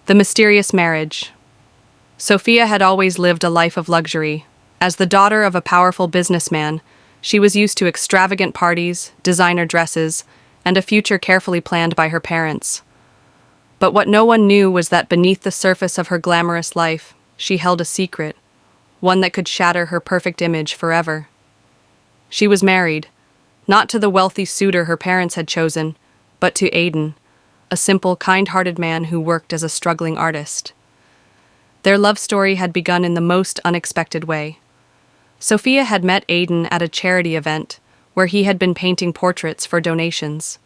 The mysterious marriage. Sophia had always lived a life of luxury. As the daughter of a powerful businessman, she was used to extravagant parties, designer dresses, and a future carefully planned by her parents. But what no one knew was that beneath the surface of her glamorous life, she held a secret, one that could shatter her perfect image forever. She was married, not to the wealthy suitor her parents had chosen, but to Aidan, a simple, kind-hearted man who worked as a struggling artist. Their love story had begun in the most unexpected way. Sophia had met Aidan at a charity event, where he had been painting portraits for donations.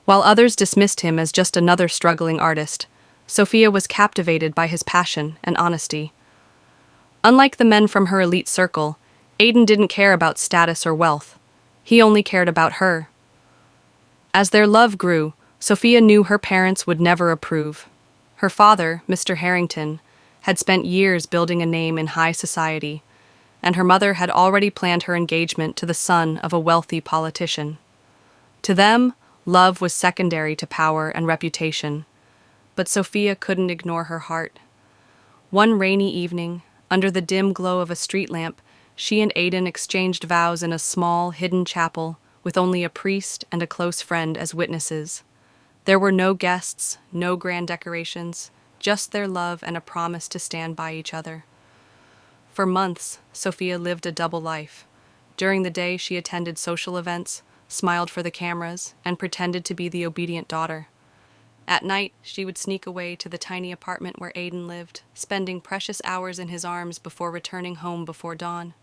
While others dismissed him as just another struggling artist, Sophia was captivated by his passion and honesty. Unlike the men from her elite circle, Aidan didn't care about status or wealth. He only cared about her. As their love grew, Sophia knew her parents would never approve. Her father, Mr. Harrington, had spent years building a name in high society, and her mother had already planned her engagement to the son of a wealthy politician. To them, love was secondary to power and reputation, but Sophia couldn't ignore her heart. One rainy evening, under the dim glow of a street lamp, she and Aidan exchanged vows in a small, hidden chapel, with only a priest and a close friend as witnesses. There were no guests, no grand decorations, just their love and a promise to stand by each other. For months, Sophia lived a double life. During the day, she attended social events, smiled for the cameras, and pretended to be the obedient daughter. At night, she would sneak away to the tiny apartment where Aidan lived, spending precious hours in his arms before returning home before dawn.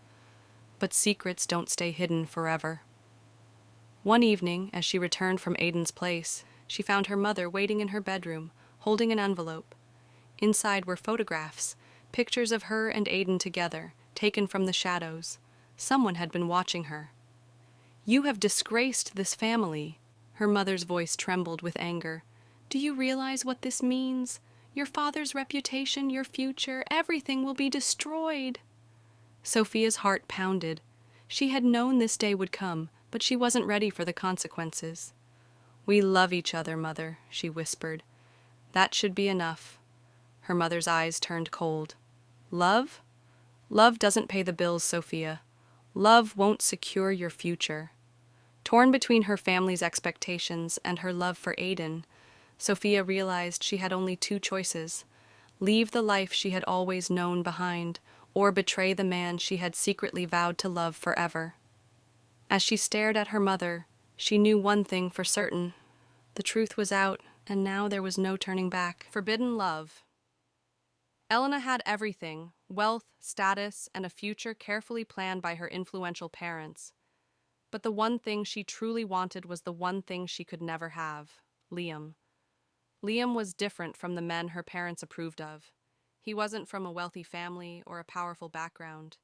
But secrets don't stay hidden forever. One evening, as she returned from Aidan's place, she found her mother waiting in her bedroom, holding an envelope. Inside were photographs, pictures of her and Aidan together, taken from the shadows. Someone had been watching her. "You have disgraced this family." Her mother's voice trembled with anger. "Do you realize what this means? Your father's reputation, your future, everything will be destroyed." Sophia's heart pounded. She had known this day would come, but she wasn't ready for the consequences. "We love each other, Mother," she whispered. "That should be enough." Her mother's eyes turned cold. "Love? Love doesn't pay the bills, Sophia. Love won't secure your future." Torn between her family's expectations and her love for Aidan, Sophia realized she had only two choices: leave the life she had always known behind, or betray the man she had secretly vowed to love forever. As she stared at her mother, she knew one thing for certain. The truth was out, and now there was no turning back. Forbidden love. Elena had everything: wealth, status, and a future carefully planned by her influential parents. But the one thing she truly wanted was the one thing she could never have: Liam. Liam was different from the men her parents approved of. He wasn't from a wealthy family or a powerful background.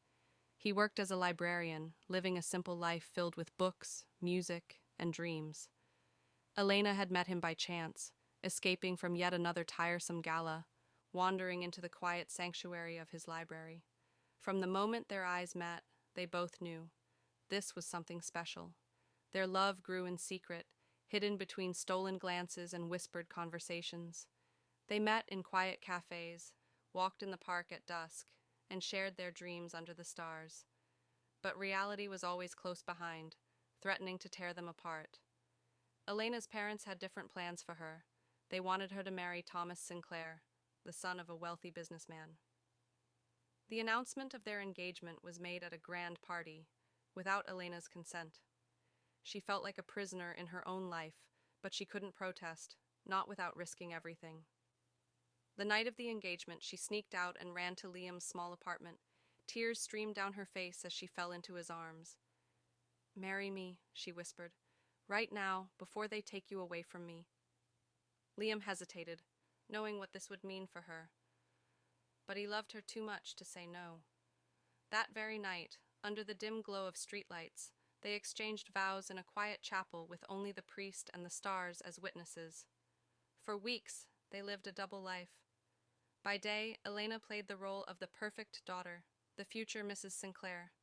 He worked as a librarian, living a simple life filled with books, music, and dreams. Elena had met him by chance, escaping from yet another tiresome gala, wandering into the quiet sanctuary of his library. From the moment their eyes met, they both knew. This was something special. Their love grew in secret, hidden between stolen glances and whispered conversations. They met in quiet cafes, walked in the park at dusk, and shared their dreams under the stars. But reality was always close behind, threatening to tear them apart. Elena's parents had different plans for her. They wanted her to marry Thomas Sinclair, the son of a wealthy businessman. The announcement of their engagement was made at a grand party, without Elena's consent. She felt like a prisoner in her own life, but she couldn't protest, not without risking everything. The night of the engagement, she sneaked out and ran to Liam's small apartment. Tears streamed down her face as she fell into his arms. "Marry me," she whispered. "Right now, before they take you away from me." Liam hesitated, knowing what this would mean for her. But he loved her too much to say no. That very night, under the dim glow of streetlights, they exchanged vows in a quiet chapel with only the priest and the stars as witnesses. For weeks, they lived a double life. By day, Elena played the role of the perfect daughter, the future Mrs. Sinclair.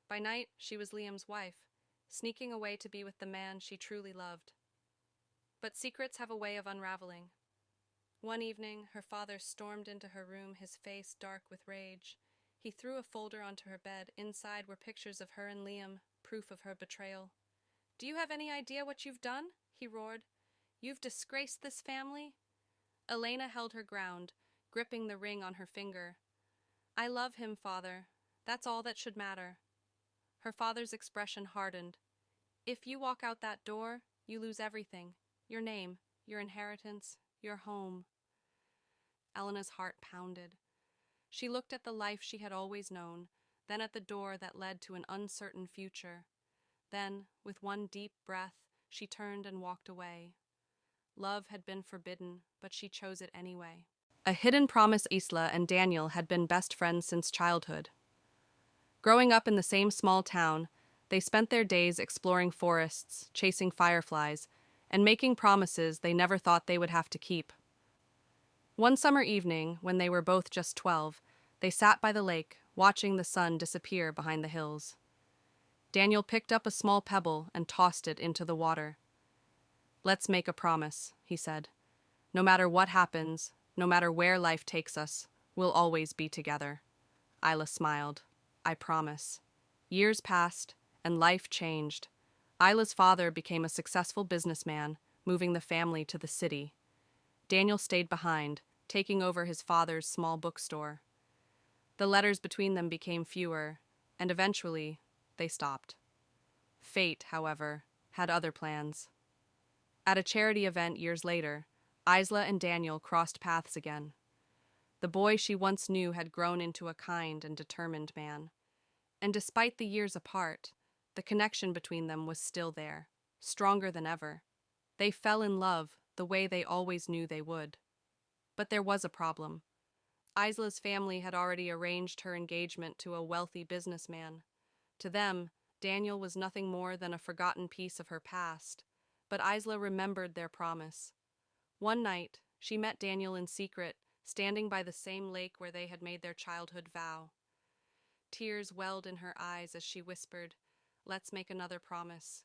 By night, she was Liam's wife, sneaking away to be with the man she truly loved. But secrets have a way of unraveling. One evening, her father stormed into her room, his face dark with rage. He threw a folder onto her bed. Inside were pictures of her and Liam, proof of her betrayal. "Do you have any idea what you've done?" he roared. "You've disgraced this family?" Elena held her ground, gripping the ring on her finger. "I love him, father. That's all that should matter." Her father's expression hardened. "If you walk out that door, you lose everything. Your name, your inheritance, your home." Elena's heart pounded. She looked at the life she had always known, then at the door that led to an uncertain future. Then, with one deep breath, she turned and walked away. Love had been forbidden, but she chose it anyway. A hidden promise. Isla and Daniel had been best friends since childhood. Growing up in the same small town, they spent their days exploring forests, chasing fireflies, and making promises they never thought they would have to keep. One summer evening, when they were both just 12, they sat by the lake, watching the sun disappear behind the hills. Daniel picked up a small pebble and tossed it into the water. "Let's make a promise," he said. "No matter what happens, no matter where life takes us, we'll always be together." Isla smiled. "I promise." Years passed, and life changed. Isla's father became a successful businessman, moving the family to the city. Daniel stayed behind, taking over his father's small bookstore. The letters between them became fewer, and eventually, they stopped. Fate, however, had other plans. At a charity event years later, Isla and Daniel crossed paths again. The boy she once knew had grown into a kind and determined man. And despite the years apart, the connection between them was still there, stronger than ever. They fell in love the way they always knew they would. But there was a problem. Isla's family had already arranged her engagement to a wealthy businessman. To them, Daniel was nothing more than a forgotten piece of her past, but Isla remembered their promise. One night, she met Daniel in secret, standing by the same lake where they had made their childhood vow. Tears welled in her eyes as she whispered, "Let's make another promise."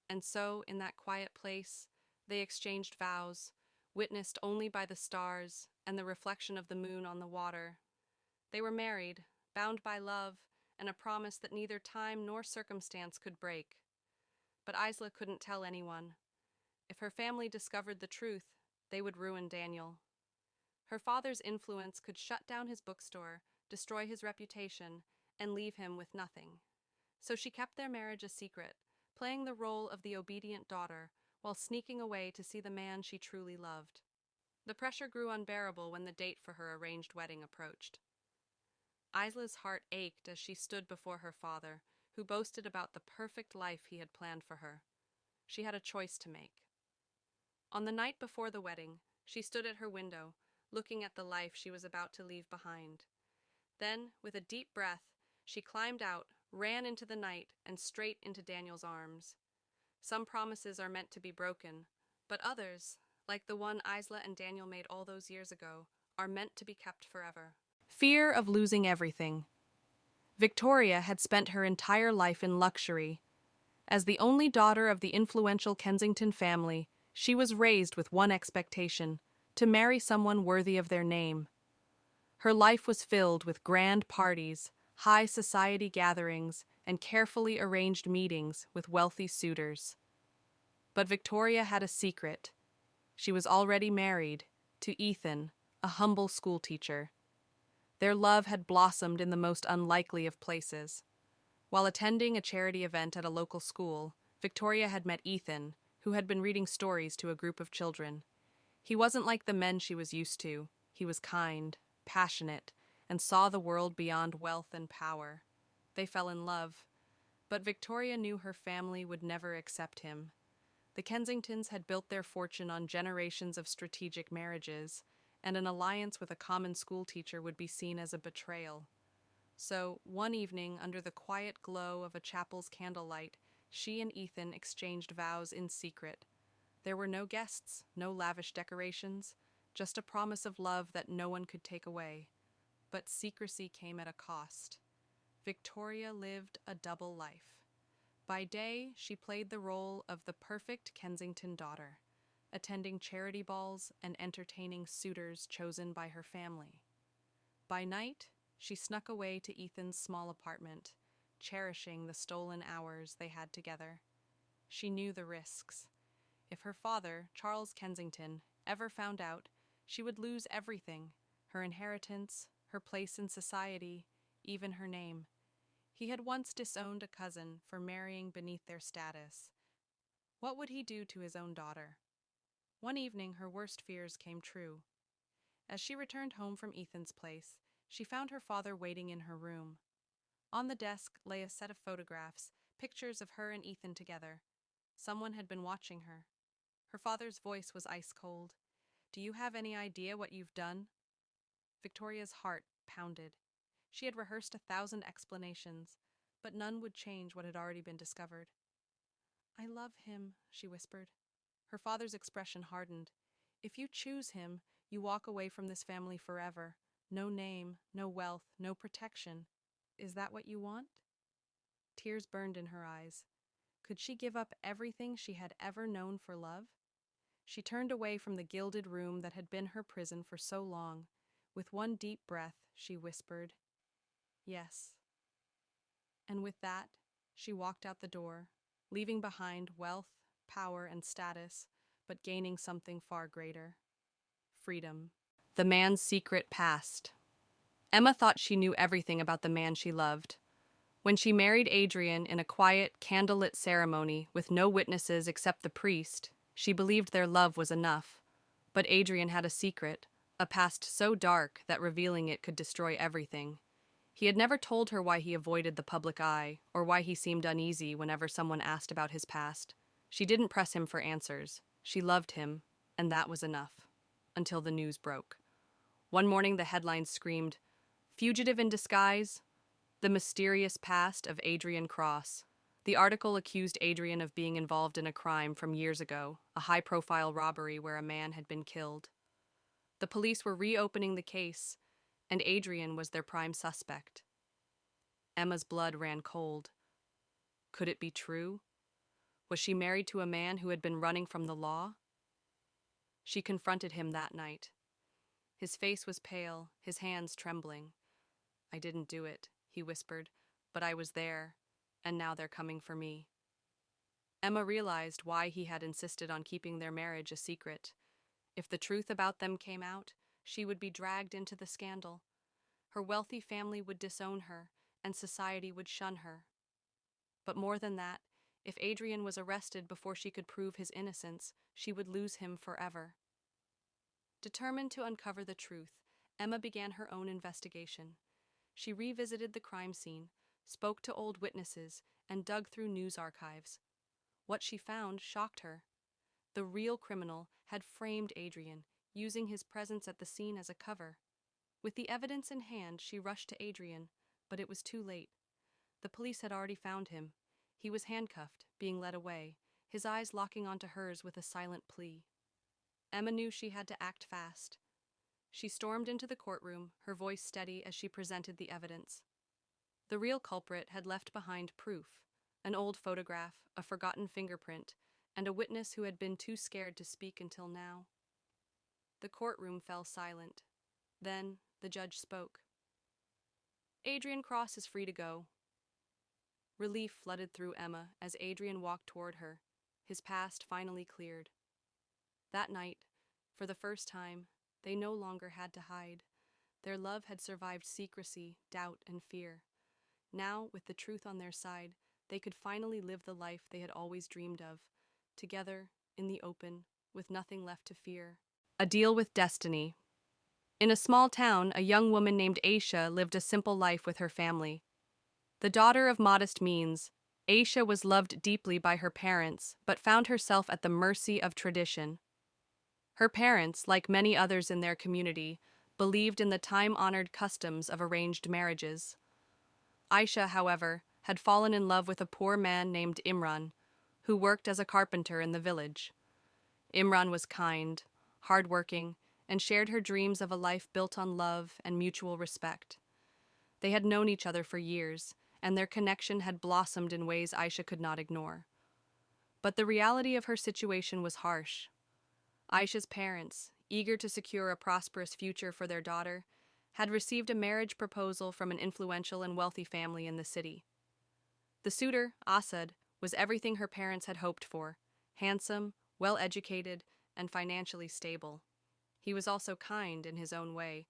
And so, in that quiet place, they exchanged vows, witnessed only by the stars and the reflection of the moon on the water. They were married, bound by love, and a promise that neither time nor circumstance could break. But Isla couldn't tell anyone. If her family discovered the truth, they would ruin Daniel. Her father's influence could shut down his bookstore, destroy his reputation, and leave him with nothing. So she kept their marriage a secret, playing the role of the obedient daughter while sneaking away to see the man she truly loved. The pressure grew unbearable when the date for her arranged wedding approached. Isla's heart ached as she stood before her father, who boasted about the perfect life he had planned for her. She had a choice to make. On the night before the wedding, she stood at her window, looking at the life she was about to leave behind. Then, with a deep breath, she climbed out, ran into the night, and straight into Daniel's arms. Some promises are meant to be broken, but others, like the one Isla and Daniel made all those years ago, are meant to be kept forever. Fear of losing everything. Victoria had spent her entire life in luxury. As the only daughter of the influential Kensington family, she was raised with one expectation: to marry someone worthy of their name. Her life was filled with grand parties, high society gatherings, and carefully arranged meetings with wealthy suitors. But Victoria had a secret. She was already married to Ethan, a humble schoolteacher. Their love had blossomed in the most unlikely of places. While attending a charity event at a local school, Victoria had met Ethan, who had been reading stories to a group of children. He wasn't like the men she was used to. He was kind, passionate, and saw the world beyond wealth and power. They fell in love, but Victoria knew her family would never accept him. The Kensingtons had built their fortune on generations of strategic marriages, and an alliance with a common schoolteacher would be seen as a betrayal. So, one evening, under the quiet glow of a chapel's candlelight, she and Ethan exchanged vows in secret. There were no guests, no lavish decorations, just a promise of love that no one could take away. But secrecy came at a cost. Victoria lived a double life. By day, she played the role of the perfect Kensington daughter, attending charity balls and entertaining suitors chosen by her family. By night, she snuck away to Ethan's small apartment, cherishing the stolen hours they had together. She knew the risks. If her father, Charles Kensington, ever found out, she would lose everything: her inheritance, her place in society, even her name. He had once disowned a cousin for marrying beneath their status. What would he do to his own daughter? One evening, her worst fears came true. As she returned home from Ethan's place, she found her father waiting in her room. On the desk lay a set of photographs, pictures of her and Ethan together. Someone had been watching her. Her father's voice was ice cold. "Do you have any idea what you've done?" Victoria's heart pounded. She had rehearsed 1,000 explanations, but none would change what had already been discovered. "I love him," she whispered. Her father's expression hardened. "If you choose him, you walk away from this family forever. No name, no wealth, no protection. Is that what you want?" Tears burned in her eyes. Could she give up everything she had ever known for love? She turned away from the gilded room that had been her prison for so long. With one deep breath, she whispered, "Yes." And with that, she walked out the door, leaving behind wealth, power, and status, but gaining something far greater: freedom. The man's secret past. Emma thought she knew everything about the man she loved. When she married Adrian in a quiet, candlelit ceremony with no witnesses except the priest, she believed their love was enough. But Adrian had a secret, a past so dark that revealing it could destroy everything. He had never told her why he avoided the public eye, or why he seemed uneasy whenever someone asked about his past. She didn't press him for answers. She loved him, and that was enough. Until the news broke. One morning the headlines screamed, "Fugitive in disguise? The mysterious past of Adrian Cross." The article accused Adrian of being involved in a crime from years ago, a high-profile robbery where a man had been killed. The police were reopening the case, and Adrian was their prime suspect. Emma's blood ran cold. Could it be true? Was she married to a man who had been running from the law? She confronted him that night. His face was pale, his hands trembling. "I didn't do it," he whispered, "but I was there, and now they're coming for me." Emma realized why he had insisted on keeping their marriage a secret. If the truth about them came out, she would be dragged into the scandal. Her wealthy family would disown her, and society would shun her. But more than that, if Adrian was arrested before she could prove his innocence, she would lose him forever. Determined to uncover the truth, Emma began her own investigation. She revisited the crime scene, spoke to old witnesses, and dug through news archives. What she found shocked her. The real criminal had framed Adrian, using his presence at the scene as a cover. With the evidence in hand, she rushed to Adrian, but it was too late. The police had already found him. He was handcuffed, being led away, his eyes locking onto hers with a silent plea. Emma knew she had to act fast. She stormed into the courtroom, her voice steady as she presented the evidence. The real culprit had left behind proof: an old photograph, a forgotten fingerprint, and a witness who had been too scared to speak until now. The courtroom fell silent. Then the judge spoke. "Adrian Cross is free to go." Relief flooded through Emma as Adrian walked toward her, his past finally cleared. That night, for the first time, they no longer had to hide. Their love had survived secrecy, doubt, and fear. Now, with the truth on their side, they could finally live the life they had always dreamed of, together, in the open, with nothing left to fear. A deal with destiny. In a small town, a young woman named Aisha lived a simple life with her family. The daughter of modest means, Aisha was loved deeply by her parents, but found herself at the mercy of tradition. Her parents, like many others in their community, believed in the time-honored customs of arranged marriages. Aisha, however, had fallen in love with a poor man named Imran, who worked as a carpenter in the village. Imran was kind, hardworking, and shared her dreams of a life built on love and mutual respect. They had known each other for years, and their connection had blossomed in ways Aisha could not ignore. But the reality of her situation was harsh. Aisha's parents, eager to secure a prosperous future for their daughter, had received a marriage proposal from an influential and wealthy family in the city. The suitor, Asad, was everything her parents had hoped for: handsome, well-educated, and financially stable. He was also kind in his own way,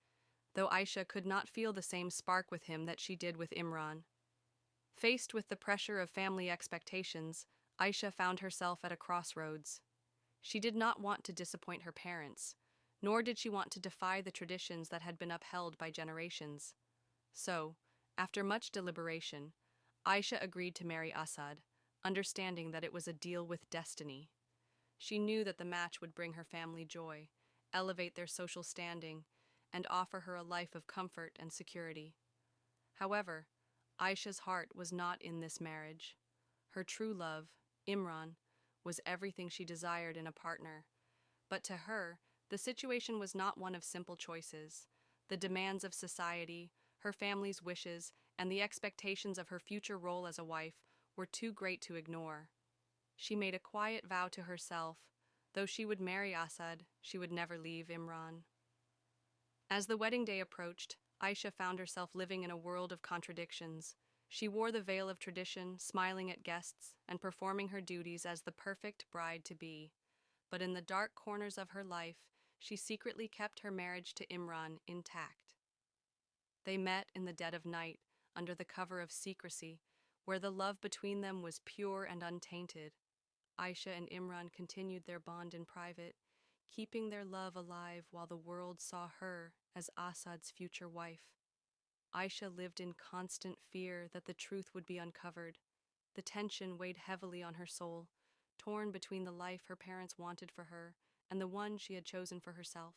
though Aisha could not feel the same spark with him that she did with Imran. Faced with the pressure of family expectations, Aisha found herself at a crossroads. She did not want to disappoint her parents, nor did she want to defy the traditions that had been upheld by generations. So, after much deliberation, Aisha agreed to marry Asad, understanding that it was a deal with destiny. She knew that the match would bring her family joy, elevate their social standing, and offer her a life of comfort and security. However, Aisha's heart was not in this marriage. Her true love, Imran, was everything she desired in a partner. But to her, the situation was not one of simple choices. The demands of society, her family's wishes, and the expectations of her future role as a wife were too great to ignore. She made a quiet vow to herself: though she would marry Asad, she would never leave Imran. As the wedding day approached, Aisha found herself living in a world of contradictions. She wore the veil of tradition, smiling at guests, and performing her duties as the perfect bride-to-be. But in the dark corners of her life, she secretly kept her marriage to Imran intact. They met in the dead of night, under the cover of secrecy, where the love between them was pure and untainted. Aisha and Imran continued their bond in private, keeping their love alive while the world saw her as Asad's future wife. Aisha lived in constant fear that the truth would be uncovered. The tension weighed heavily on her soul, torn between the life her parents wanted for her and the one she had chosen for herself.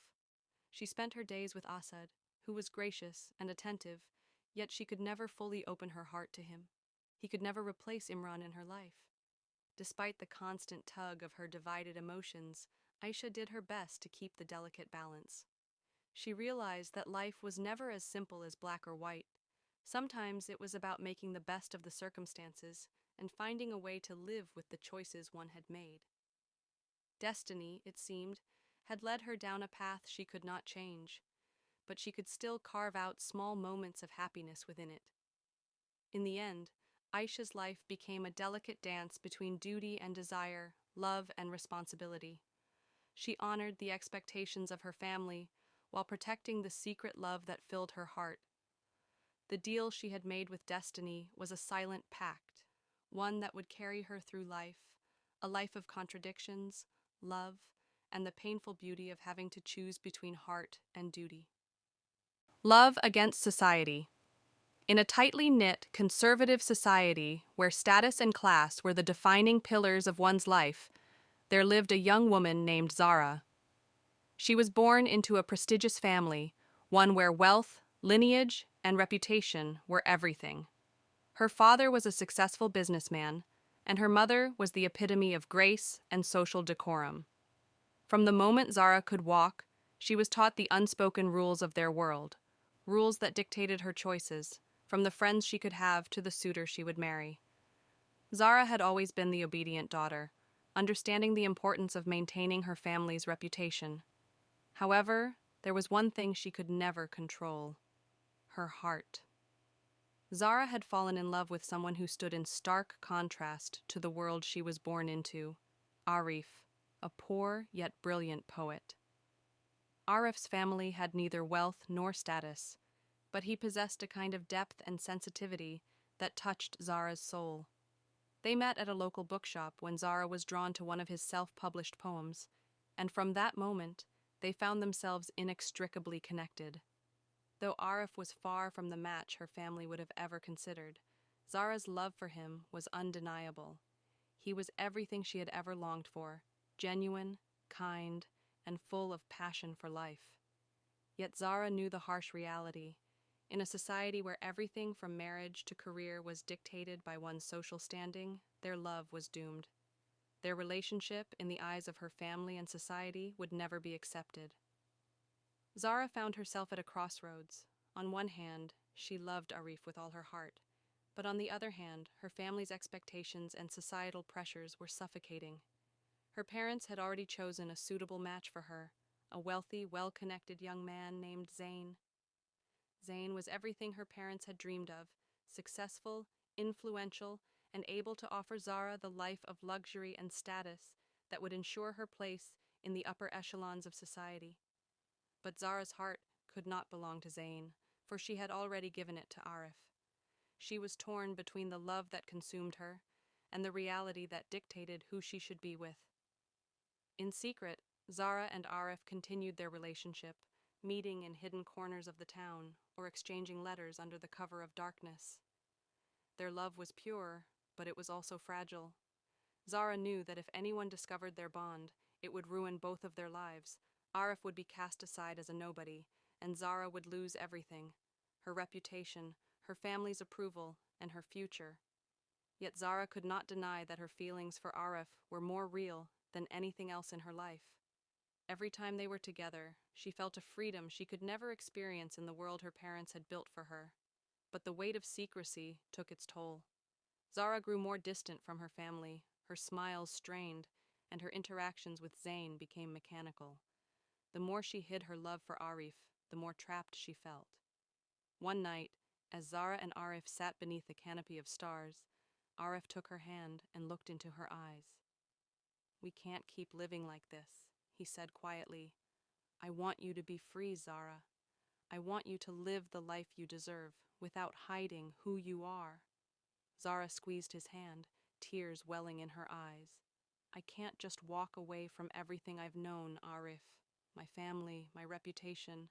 She spent her days with Asad, who was gracious and attentive, yet she could never fully open her heart to him. He could never replace Imran in her life. Despite the constant tug of her divided emotions, Aisha did her best to keep the delicate balance. She realized that life was never as simple as black or white. Sometimes it was about making the best of the circumstances and finding a way to live with the choices one had made. Destiny, it seemed, had led her down a path she could not change, but she could still carve out small moments of happiness within it. In the end, Aisha's life became a delicate dance between duty and desire, love and responsibility. She honored the expectations of her family while protecting the secret love that filled her heart. The deal she had made with destiny was a silent pact, one that would carry her through life, a life of contradictions, love, and the painful beauty of having to choose between heart and duty. Love against society. In a tightly knit, conservative society where status and class were the defining pillars of one's life, there lived a young woman named Zara. She was born into a prestigious family, one where wealth, lineage, and reputation were everything. Her father was a successful businessman, and her mother was the epitome of grace and social decorum. From the moment Zara could walk, she was taught the unspoken rules of their world, rules that dictated her choices, from the friends she could have to the suitor she would marry. Zara had always been the obedient daughter, understanding the importance of maintaining her family's reputation. However, there was one thing she could never control: her heart. Zara had fallen in love with someone who stood in stark contrast to the world she was born into: Arif, a poor yet brilliant poet. Arif's family had neither wealth nor status, but he possessed a kind of depth and sensitivity that touched Zara's soul. They met at a local bookshop when Zara was drawn to one of his self-published poems, and from that moment, they found themselves inextricably connected. Though Arif was far from the match her family would have ever considered, Zara's love for him was undeniable. He was everything she had ever longed for: genuine, kind, and full of passion for life. Yet Zara knew the harsh reality. In a society where everything from marriage to career was dictated by one's social standing, their love was doomed. Their relationship, in the eyes of her family and society, would never be accepted. Zara found herself at a crossroads. On one hand, she loved Arif with all her heart, but on the other hand, her family's expectations and societal pressures were suffocating. Her parents had already chosen a suitable match for her, a wealthy, well-connected young man named Zayn. Zayn was everything her parents had dreamed of: successful, influential, and able to offer Zara the life of luxury and status that would ensure her place in the upper echelons of society. But Zara's heart could not belong to Zayn, for she had already given it to Arif. She was torn between the love that consumed her and the reality that dictated who she should be with. In secret, Zara and Arif continued their relationship, meeting in hidden corners of the town or exchanging letters under the cover of darkness. Their love was pure, but it was also fragile. Zara knew that if anyone discovered their bond, it would ruin both of their lives. Arif would be cast aside as a nobody, and Zara would lose everything: her reputation, her family's approval, and her future. Yet Zara could not deny that her feelings for Arif were more real than anything else in her life. Every time they were together, she felt a freedom she could never experience in the world her parents had built for her. But the weight of secrecy took its toll. Zara grew more distant from her family, her smiles strained, and her interactions with Zayn became mechanical. The more she hid her love for Arif, the more trapped she felt. One night, as Zara and Arif sat beneath a canopy of stars, Arif took her hand and looked into her eyes. "We can't keep living like this," he said quietly. "I want you to be free, Zara. I want you to live the life you deserve, without hiding who you are." Zara squeezed his hand, tears welling in her eyes. "I can't just walk away from everything I've known, Arif. My family, my reputation.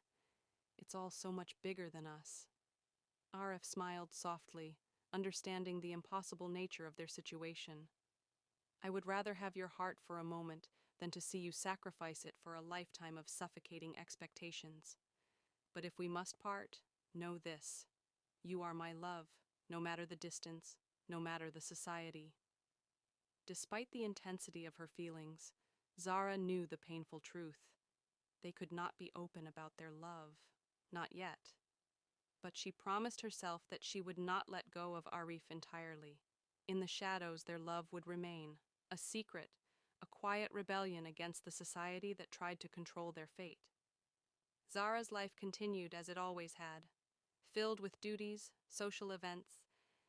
It's all so much bigger than us." Arif smiled softly, understanding the impossible nature of their situation. "I would rather have your heart for a moment than to see you sacrifice it for a lifetime of suffocating expectations. But if we must part, know this: you are my love, no matter the distance, no matter the society." Despite the intensity of her feelings, Zara knew the painful truth. They could not be open about their love, not yet. But she promised herself that she would not let go of Arif entirely. In the shadows, their love would remain, a secret, a quiet rebellion against the society that tried to control their fate. Zara's life continued as it always had, filled with duties, social events,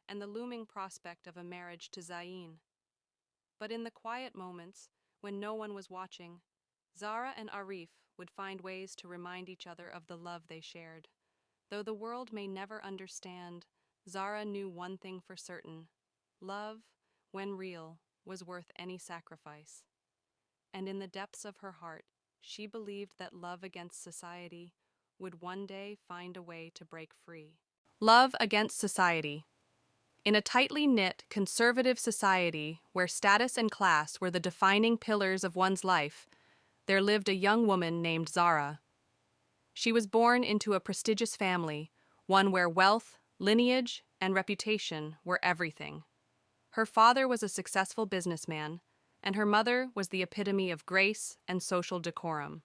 and the looming prospect of a marriage to Zayn. But in the quiet moments, when no one was watching, Zara and Arif would find ways to remind each other of the love they shared. Though the world may never understand, Zara knew one thing for certain: love, when real, was worth any sacrifice. And in the depths of her heart, she believed that love against society would one day find a way to break free. Love against society. In a tightly knit, conservative society where status and class were the defining pillars of one's life, there lived a young woman named Zara. She was born into a prestigious family, one where wealth, lineage, and reputation were everything. Her father was a successful businessman, and her mother was the epitome of grace and social decorum.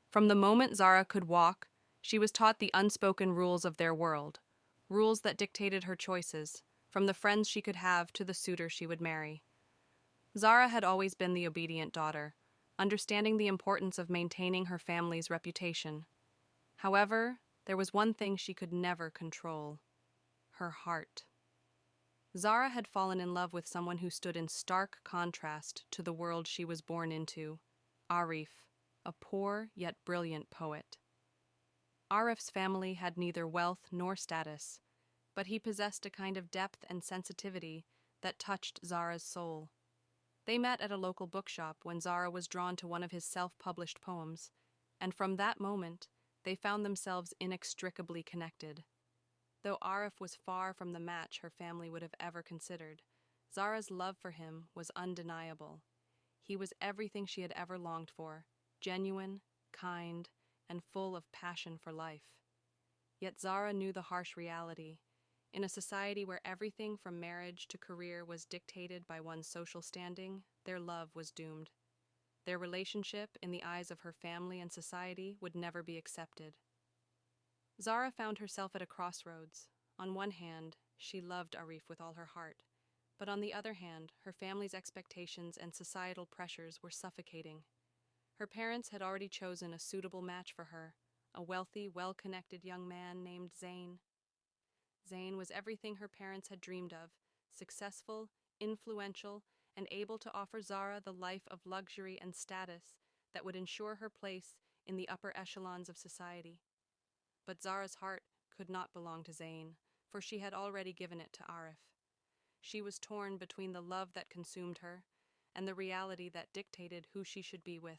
From the moment Zara could walk, she was taught the unspoken rules of their world, rules that dictated her choices, from the friends she could have to the suitor she would marry. Zara had always been the obedient daughter, understanding the importance of maintaining her family's reputation. However, there was one thing she could never control: her heart. Zara had fallen in love with someone who stood in stark contrast to the world she was born into: Arif, a poor yet brilliant poet. Arif's family had neither wealth nor status, but he possessed a kind of depth and sensitivity that touched Zara's soul. They met at a local bookshop when Zara was drawn to one of his self-published poems, and from that moment, they found themselves inextricably connected. Though Arif was far from the match her family would have ever considered, Zara's love for him was undeniable. He was everything she had ever longed for: genuine, kind, and full of passion for life. Yet Zara knew the harsh reality. In a society where everything from marriage to career was dictated by one's social standing, their love was doomed. Their relationship, in the eyes of her family and society, would never be accepted. Zara found herself at a crossroads. On one hand, she loved Arif with all her heart, But on the other hand, her family's expectations and societal pressures were suffocating. Her parents had already chosen a suitable match for her, a wealthy, well-connected young man named Zayn. Zayn was everything her parents had dreamed of: successful, influential, and able to offer Zara the life of luxury and status that would ensure her place in the upper echelons of society. But Zara's heart could not belong to Zayn, for she had already given it to Arif. She was torn between the love that consumed her and the reality that dictated who she should be with.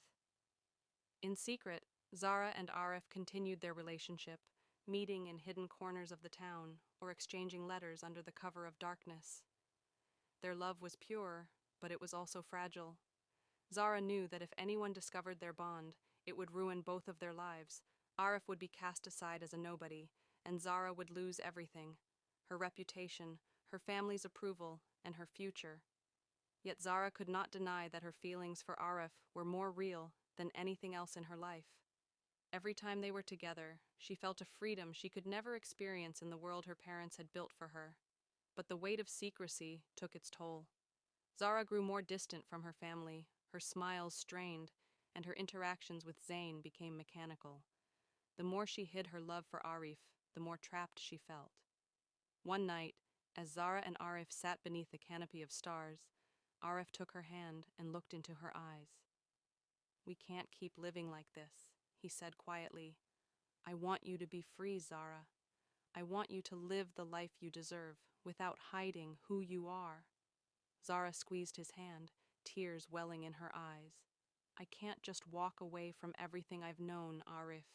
In secret, Zara and Arif continued their relationship, meeting in hidden corners of the town or exchanging letters under the cover of darkness. Their love was pure, but it was also fragile. Zara knew that if anyone discovered their bond, it would ruin both of their lives. Arif would be cast aside as a nobody, and Zara would lose everything: her reputation, her family's approval, and her future. Yet Zara could not deny that her feelings for Arif were more real than anything else in her life. Every time they were together, she felt a freedom she could never experience in the world her parents had built for her. But the weight of secrecy took its toll. Zara grew more distant from her family, her smiles strained, and her interactions with Zayn became mechanical. The more she hid her love for Arif, the more trapped she felt. One night, as Zara and Arif sat beneath a canopy of stars, Arif took her hand and looked into her eyes. "We can't keep living like this," he said quietly. "I want you to be free, Zara. I want you to live the life you deserve, without hiding who you are." Zara squeezed his hand, tears welling in her eyes. "I can't just walk away from everything I've known, Arif.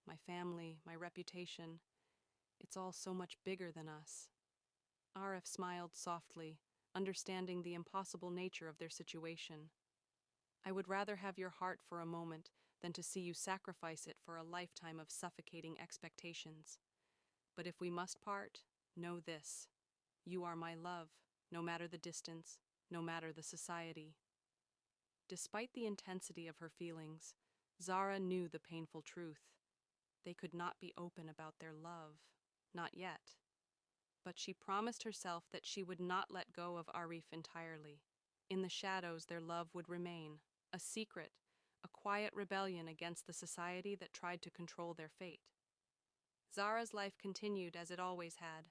My family, my reputation. It's all so much bigger than us." Arif smiled softly, understanding the impossible nature of their situation. "I would rather have your heart for a moment than to see you sacrifice it for a lifetime of suffocating expectations. But if we must part, know this: you are my love, no matter the distance, no matter the society." Despite the intensity of her feelings, Zara knew the painful truth. They could not be open about their love, not yet. But she promised herself that she would not let go of Arif entirely. In the shadows, their love would remain, a secret, a quiet rebellion against the society that tried to control their fate. Zara's life continued as it always had,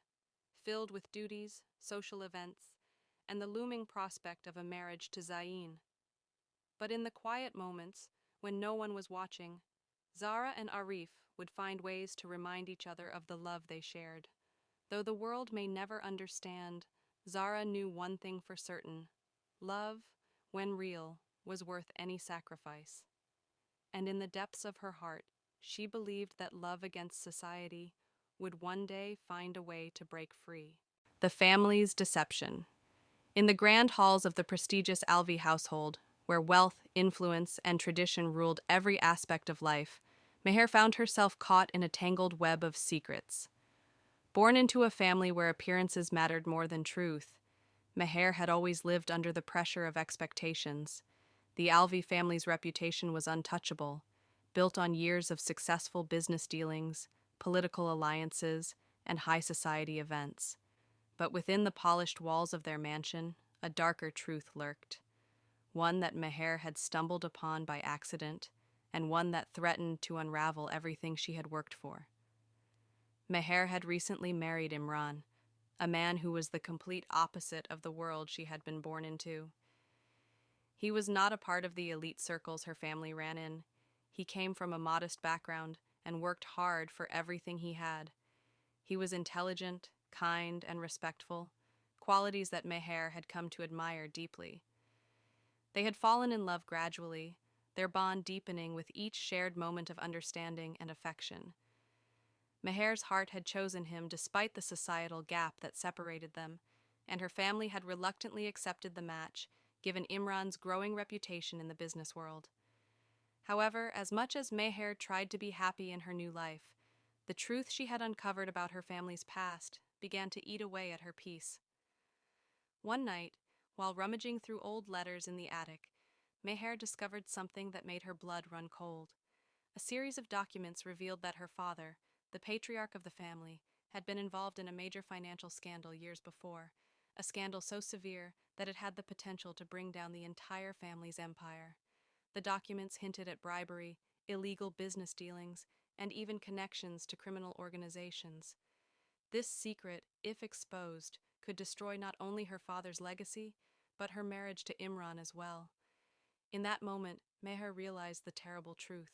filled with duties, social events, and the looming prospect of a marriage to Zayn. But in the quiet moments, when no one was watching, Zara and Arif would find ways to remind each other of the love they shared. Though the world may never understand, Zara knew one thing for certain: love, when real, was worth any sacrifice. And in the depths of her heart, she believed that love against society would one day find a way to break free. The family's deception. In the grand halls of the prestigious Alvi household, where wealth, influence, and tradition ruled every aspect of life, Meher found herself caught in a tangled web of secrets. Born into a family where appearances mattered more than truth, Meher had always lived under the pressure of expectations. The Alvi family's reputation was untouchable, built on years of successful business dealings, political alliances, and high society events. But within the polished walls of their mansion, a darker truth lurked, one that Meher had stumbled upon by accident, and one that threatened to unravel everything she had worked for. Meher had recently married Imran, a man who was the complete opposite of the world she had been born into. He was not a part of the elite circles her family ran in. He came from a modest background and worked hard for everything he had. He was intelligent, kind, and respectful, qualities that Meher had come to admire deeply. They had fallen in love gradually, their bond deepening with each shared moment of understanding and affection. Meher's heart had chosen him despite the societal gap that separated them, and her family had reluctantly accepted the match, given Imran's growing reputation in the business world. However, as much as Meher tried to be happy in her new life, the truth she had uncovered about her family's past began to eat away at her peace. One night, while rummaging through old letters in the attic, Meher discovered something that made her blood run cold. A series of documents revealed that her father, the patriarch of the family, had been involved in a major financial scandal years before, a scandal so severe that it had the potential to bring down the entire family's empire. The documents hinted at bribery, illegal business dealings, and even connections to criminal organizations. This secret, if exposed, could destroy not only her father's legacy, but her marriage to Imran as well. In that moment, Meher realized the terrible truth.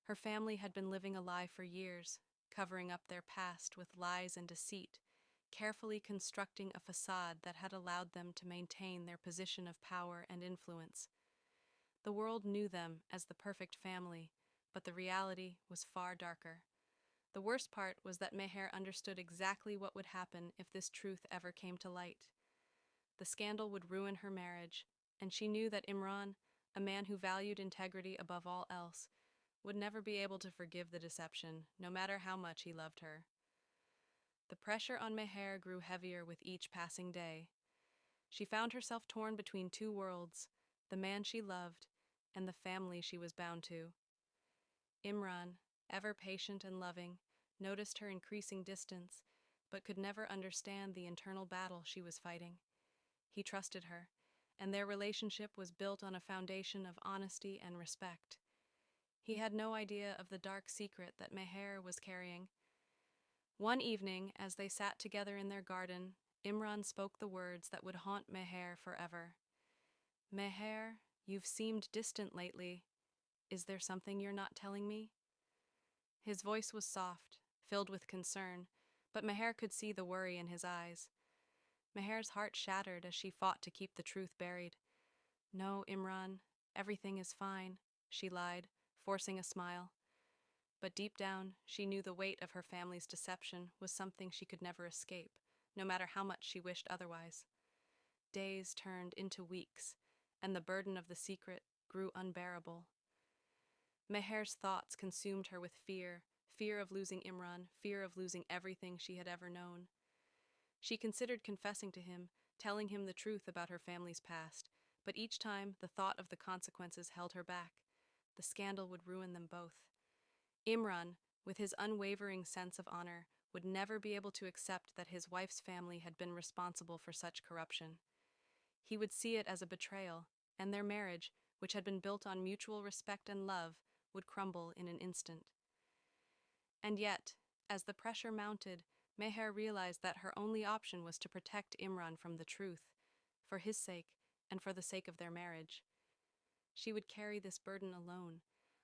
Her family had been living a lie for years, covering up their past with lies and deceit, carefully constructing a facade that had allowed them to maintain their position of power and influence. The world knew them as the perfect family, but the reality was far darker. The worst part was that Meher understood exactly what would happen if this truth ever came to light. The scandal would ruin her marriage, and she knew that Imran, a man who valued integrity above all else, would never be able to forgive the deception, no matter how much he loved her. The pressure on Meher grew heavier with each passing day. She found herself torn between two worlds, the man she loved and the family she was bound to. Imran, ever patient and loving, noticed her increasing distance, but could never understand the internal battle she was fighting. He trusted her, and their relationship was built on a foundation of honesty and respect. He had no idea of the dark secret that Meher was carrying. One evening, as they sat together in their garden, Imran spoke the words that would haunt Meher forever. "Meher, you've seemed distant lately. Is there something you're not telling me?" His voice was soft, filled with concern, but Meher could see the worry in his eyes. Meher's heart shattered as she fought to keep the truth buried. "No, Imran, everything is fine," she lied, forcing a smile. But deep down, she knew the weight of her family's deception was something she could never escape, no matter how much she wished otherwise. Days turned into weeks, and the burden of the secret grew unbearable. Meher's thoughts consumed her with fear, fear of losing Imran, fear of losing everything she had ever known. She considered confessing to him, telling him the truth about her family's past, but each time the thought of the consequences held her back. The scandal would ruin them both. Imran, with his unwavering sense of honor, would never be able to accept that his wife's family had been responsible for such corruption. He would see it as a betrayal, and their marriage, which had been built on mutual respect and love, would crumble in an instant. And yet, as the pressure mounted, Meher realized that her only option was to protect Imran from the truth, for his sake and for the sake of their marriage. She would carry this burden alone,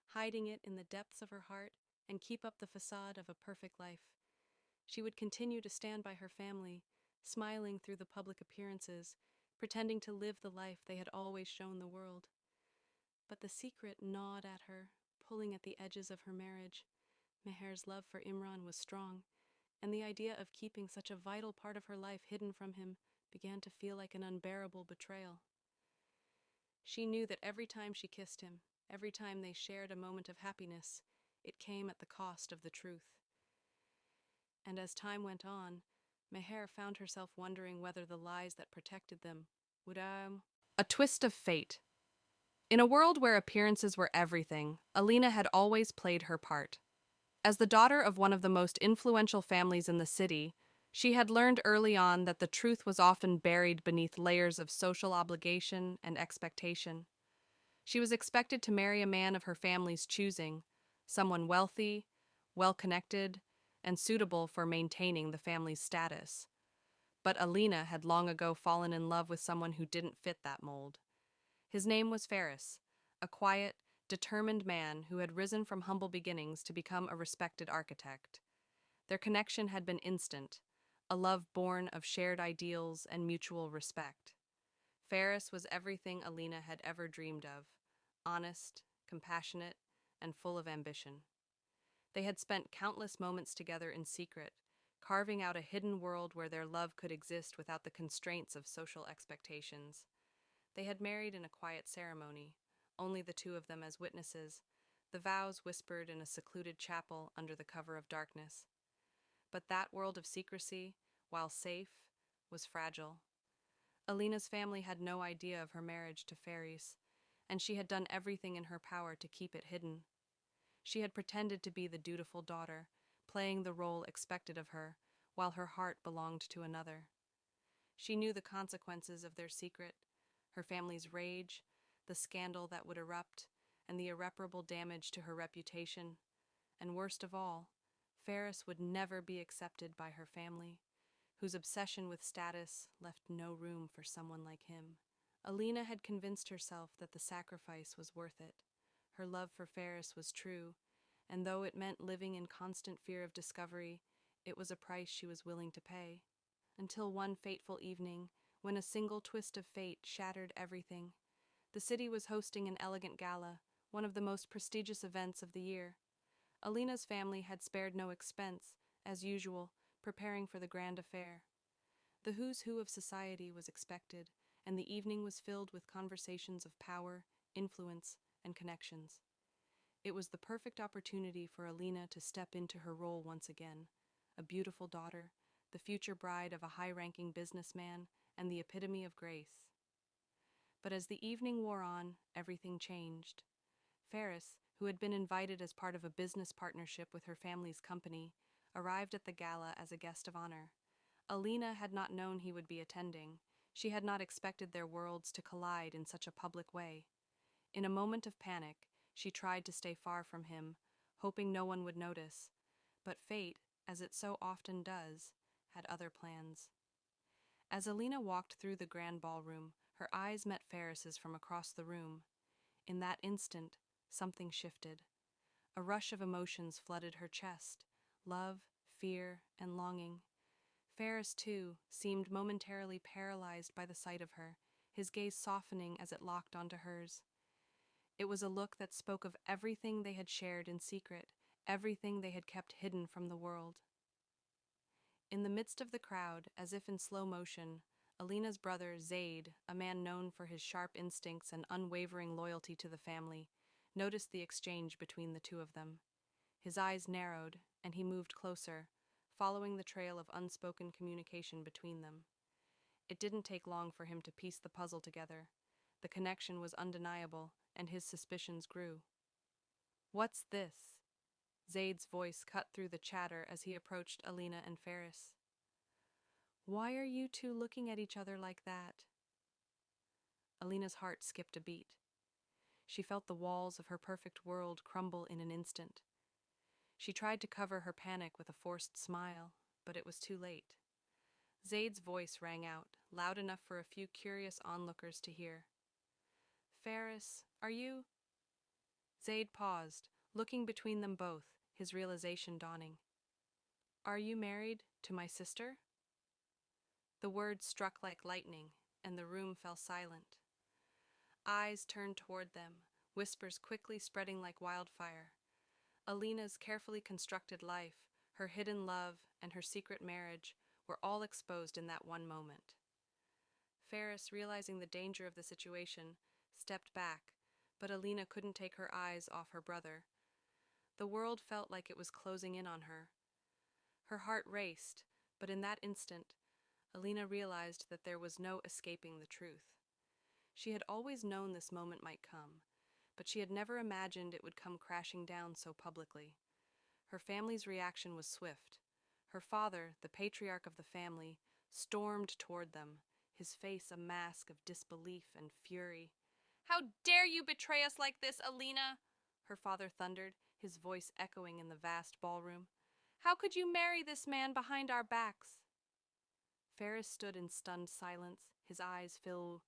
hiding it in the depths of her heart and keep up the facade of a perfect life. She would continue to stand by her family, smiling through the public appearances, pretending to live the life they had always shown the world. But the secret gnawed at her, pulling at the edges of her marriage. Meher's love for Imran was strong, and the idea of keeping such a vital part of her life hidden from him began to feel like an unbearable betrayal. She knew that every time she kissed him, every time they shared a moment of happiness, it came at the cost of the truth. And as time went on, Meher found herself wondering whether the lies that protected them would A twist of fate. In a world where appearances were everything, Alina had always played her part. As the daughter of one of the most influential families in the city, she had learned early on that the truth was often buried beneath layers of social obligation and expectation. She was expected to marry a man of her family's choosing, someone wealthy, well-connected, and suitable for maintaining the family's status. But Alina had long ago fallen in love with someone who didn't fit that mold. His name was Ferris, a quiet, determined man who had risen from humble beginnings to become a respected architect. Their connection had been instant, a love born of shared ideals and mutual respect. Ferris was everything Alina had ever dreamed of, honest, compassionate, and full of ambition. They had spent countless moments together in secret, carving out a hidden world where their love could exist without the constraints of social expectations. They had married in a quiet ceremony, only the two of them as witnesses, the vows whispered in a secluded chapel under the cover of darkness. But that world of secrecy, while safe, was fragile. Alina's family had no idea of her marriage to Ferris, and she had done everything in her power to keep it hidden. She had pretended to be the dutiful daughter, playing the role expected of her, while her heart belonged to another. She knew the consequences of their secret, her family's rage, the scandal that would erupt, and the irreparable damage to her reputation. And worst of all, Ferris would never be accepted by her family, whose obsession with status left no room for someone like him. Alina had convinced herself that the sacrifice was worth it. Her love for Ferris was true, and though it meant living in constant fear of discovery, it was a price she was willing to pay. Until one fateful evening, when a single twist of fate shattered everything. The city was hosting an elegant gala, one of the most prestigious events of the year. Alina's family had spared no expense, as usual, preparing for the grand affair. The who's who of society was expected, and the evening was filled with conversations of power, influence, and connections. It was the perfect opportunity for Alina to step into her role once again, a beautiful daughter, the future bride of a high-ranking businessman, and the epitome of grace. But as the evening wore on, everything changed. Ferris, who had been invited as part of a business partnership with her family's company, arrived at the gala as a guest of honor. Alina had not known he would be attending. She had not expected their worlds to collide in such a public way. In a moment of panic, she tried to stay far from him, hoping no one would notice. But fate, as it so often does, had other plans. As Alina walked through the grand ballroom, her eyes met Ferris's from across the room. In that instant, something shifted. A rush of emotions flooded her chest: love, fear, and longing. Ferris, too, seemed momentarily paralyzed by the sight of her, his gaze softening as it locked onto hers. It was a look that spoke of everything they had shared in secret, everything they had kept hidden from the world. In the midst of the crowd, as if in slow motion, Alina's brother, Zaid, a man known for his sharp instincts and unwavering loyalty to the family, noticed the exchange between the two of them. His eyes narrowed, and he moved closer, following the trail of unspoken communication between them. It didn't take long for him to piece the puzzle together. The connection was undeniable, and his suspicions grew. "What's this?" Zaid's voice cut through the chatter as he approached Alina and Ferris. "Why are you two looking at each other like that?" Alina's heart skipped a beat. She felt the walls of her perfect world crumble in an instant. She tried to cover her panic with a forced smile, but it was too late. Zaid's voice rang out, loud enough for a few curious onlookers to hear. "Ferris, are you—" Zaid paused, looking between them both, his realization dawning. "Are you married to my sister?" The words struck like lightning, and the room fell silent. Eyes turned toward them, whispers quickly spreading like wildfire. Alina's carefully constructed life, her hidden love, and her secret marriage were all exposed in that one moment. Ferris, realizing the danger of the situation, stepped back, but Alina couldn't take her eyes off her brother. The world felt like it was closing in on her. Her heart raced, but in that instant, Alina realized that there was no escaping the truth. She had always known this moment might come, but she had never imagined it would come crashing down so publicly. Her family's reaction was swift. Her father, the patriarch of the family, stormed toward them, his face a mask of disbelief and fury. "How dare you betray us like this, Alina?" her father thundered, his voice echoing in the vast ballroom. "How could you marry this man behind our backs?" Ferris stood in stunned silence, his eyes filled